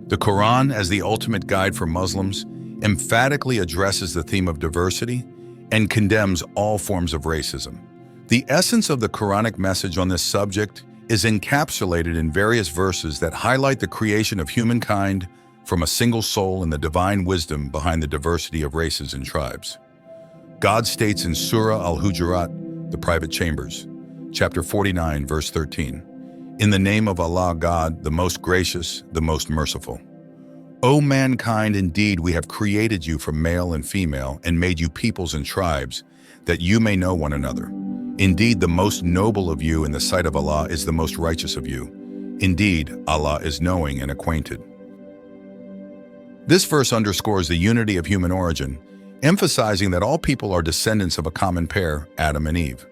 The Quran, as the ultimate guide for Muslims, emphatically addresses the theme of diversity and condemns all forms of racism. The essence of the Quranic message on this subject is encapsulated in various verses that highlight the creation of humankind from a single soul and the divine wisdom behind the diversity of races and tribes. God states in Surah Al-Hujurat, the private chambers, chapter 49, verse 13, "In the name of Allah, God, the most gracious, the most merciful. O mankind, indeed we have created you from male and female and made you peoples and tribes, that you may know one another. Indeed, the most noble of you in the sight of Allah is the most righteous of you. Indeed, Allah is knowing and acquainted." This verse underscores the unity of human origin, emphasizing that all people are descendants of a common pair, Adam and Eve.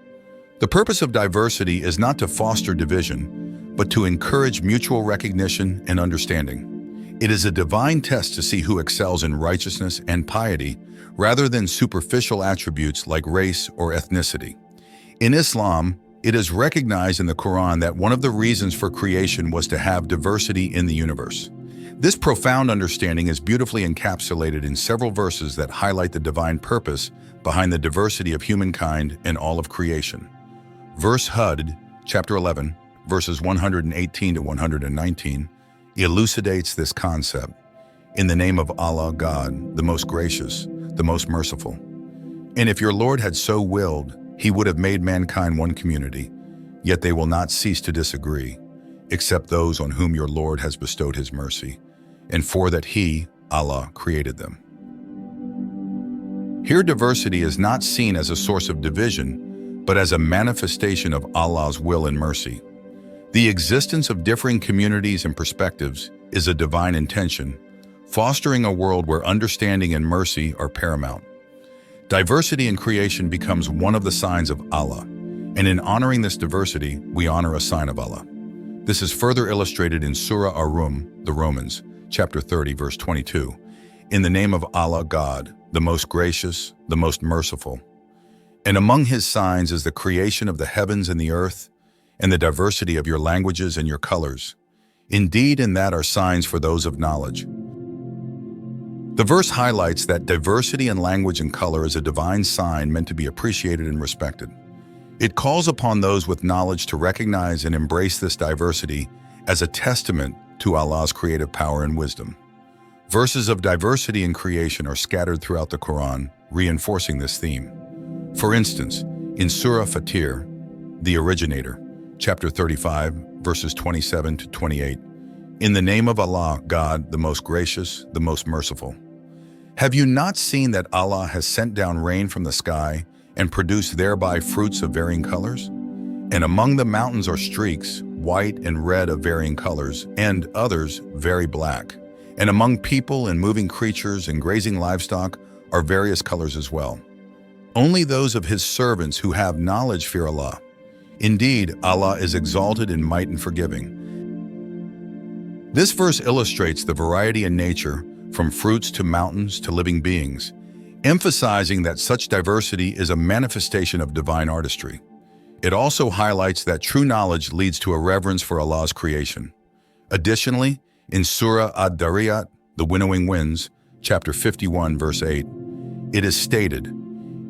The purpose of diversity is not to foster division, but to encourage mutual recognition and understanding. It is a divine test to see who excels in righteousness and piety, rather than superficial attributes like race or ethnicity. In Islam, it is recognized in the Quran that one of the reasons for creation was to have diversity in the universe. This profound understanding is beautifully encapsulated in several verses that highlight the divine purpose behind the diversity of humankind and all of creation. Verse Hud, chapter 11, verses 118 to 119, elucidates this concept. "In the name of Allah, God, the most gracious, the most merciful. And if your Lord had so willed, He would have made mankind one community, yet they will not cease to disagree, except those on whom your Lord has bestowed His mercy, and for that He, Allah, created them." Here, diversity is not seen as a source of division, but as a manifestation of Allah's will and mercy. The existence of differing communities and perspectives is a divine intention, fostering a world where understanding and mercy are paramount. Diversity in creation becomes one of the signs of Allah, and in honoring this diversity, we honor a sign of Allah. This is further illustrated in Surah Ar-Rum, the Romans, chapter 30, verse 22. "In the name of Allah, God, the most gracious, the most merciful. And among His signs is the creation of the heavens and the earth, and the diversity of your languages and your colors. Indeed, in that are signs for those of knowledge." The verse highlights that diversity in language and color is a divine sign meant to be appreciated and respected. It calls upon those with knowledge to recognize and embrace this diversity as a testament to Allah's creative power and wisdom. Verses of diversity in creation are scattered throughout the Quran, reinforcing this theme. For instance, in Surah Fatir, the originator, chapter 35, verses 27 to 28, "In the name of Allah, God, the most gracious, the most merciful. Have you not seen that Allah has sent down rain from the sky and produced thereby fruits of varying colors? And among the mountains are streaks, white and red of varying colors, and others very black. And among people and moving creatures and grazing livestock are various colors as well. Only those of His servants who have knowledge fear Allah. Indeed, Allah is exalted in might and forgiving." This verse illustrates the variety in nature, from fruits to mountains to living beings, emphasizing that such diversity is a manifestation of divine artistry. It also highlights that true knowledge leads to a reverence for Allah's creation. Additionally, in Surah Ad-Dariyat, the Winnowing Winds, chapter 51, verse 8, it is stated,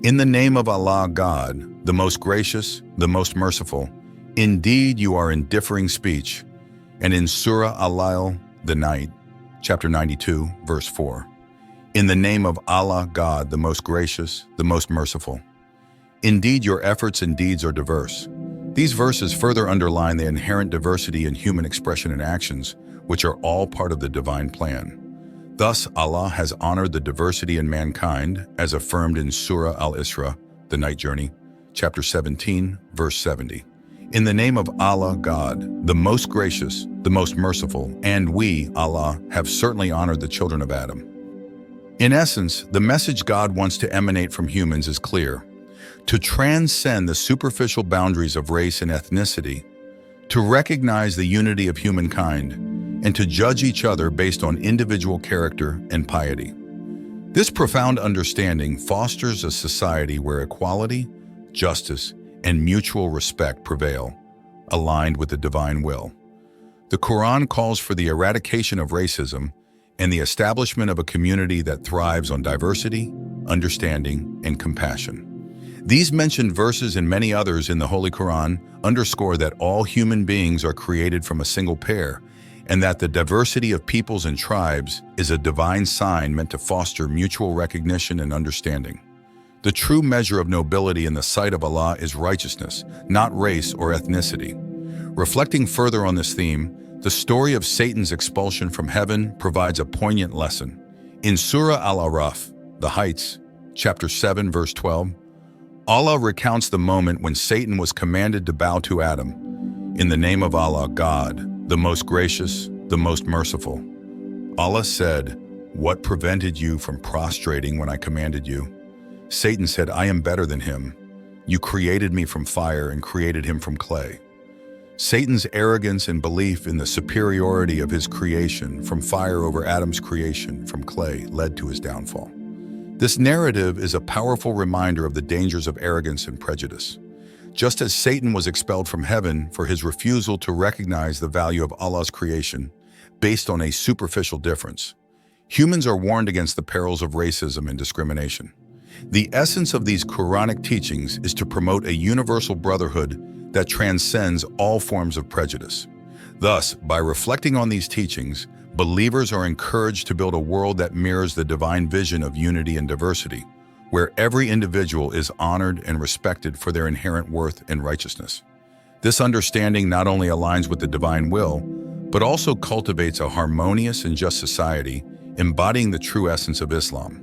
"In the name of Allah, God, the most gracious, the most merciful. Indeed, you are in differing speech." And in Surah Al-Lail, the Night, chapter 92, verse 4, "In the name of Allah, God, the most gracious, the most merciful. Indeed, your efforts and deeds are diverse." These verses further underline the inherent diversity in human expression and actions, which are all part of the divine plan. Thus, Allah has honored the diversity in mankind, as affirmed in Surah Al-Isra, the Night Journey, chapter 17, verse 70. "In the name of Allah, God, the most gracious, the most merciful, and we, Allah, have certainly honored the children of Adam." In essence, the message God wants to emanate from humans is clear: to transcend the superficial boundaries of race and ethnicity, to recognize the unity of humankind, and to judge each other based on individual character and piety. This profound understanding fosters a society where equality, justice, and mutual respect prevail, aligned with the divine will. The Quran calls for the eradication of racism and the establishment of a community that thrives on diversity, understanding, and compassion. These mentioned verses and many others in the Holy Quran underscore that all human beings are created from a single pair, and that the diversity of peoples and tribes is a divine sign meant to foster mutual recognition and understanding. The true measure of nobility in the sight of Allah is righteousness, not race or ethnicity. Reflecting further on this theme, the story of Satan's expulsion from heaven provides a poignant lesson. In Surah Al-Rum, The Heights, chapter 7, verse 12, Allah recounts the moment when Satan was commanded to bow to Adam. In the name of Allah, God, the most gracious, the most merciful. Allah said, "What prevented you from prostrating when I commanded you?" Satan said, "I am better than him. You created me from fire and created him from clay." Satan's arrogance and belief in the superiority of his creation from fire over Adam's creation from clay led to his downfall. This narrative is a powerful reminder of the dangers of arrogance and prejudice. Just as Satan was expelled from heaven for his refusal to recognize the value of Allah's creation based on a superficial difference, humans are warned against the perils of racism and discrimination. The essence of these Quranic teachings is to promote a universal brotherhood that transcends all forms of prejudice. Thus, by reflecting on these teachings, believers are encouraged to build a world that mirrors the divine vision of unity and diversity, where every individual is honored and respected for their inherent worth and righteousness. This understanding not only aligns with the divine will, but also cultivates a harmonious and just society, embodying the true essence of Islam.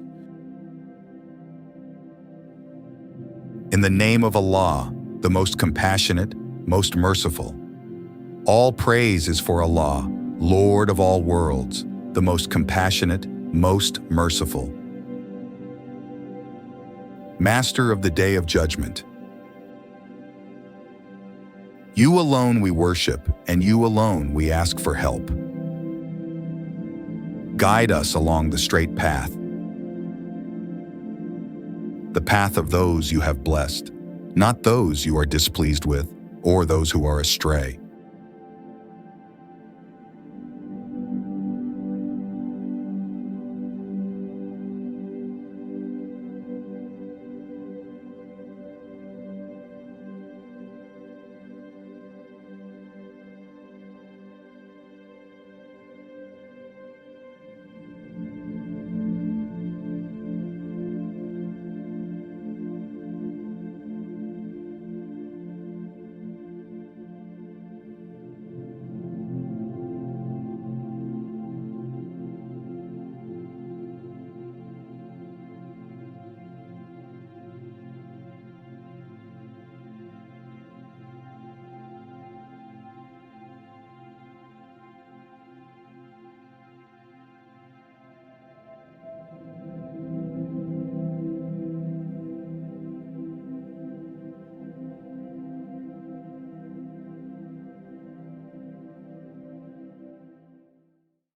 In the name of Allah, the most compassionate, most merciful. All praise is for Allah, Lord of all worlds, the most compassionate, most merciful. Master of the Day of Judgment. You alone we worship, and you alone we ask for help. Guide us along the straight path, the path of those you have blessed, not those you are displeased with, or those who are astray.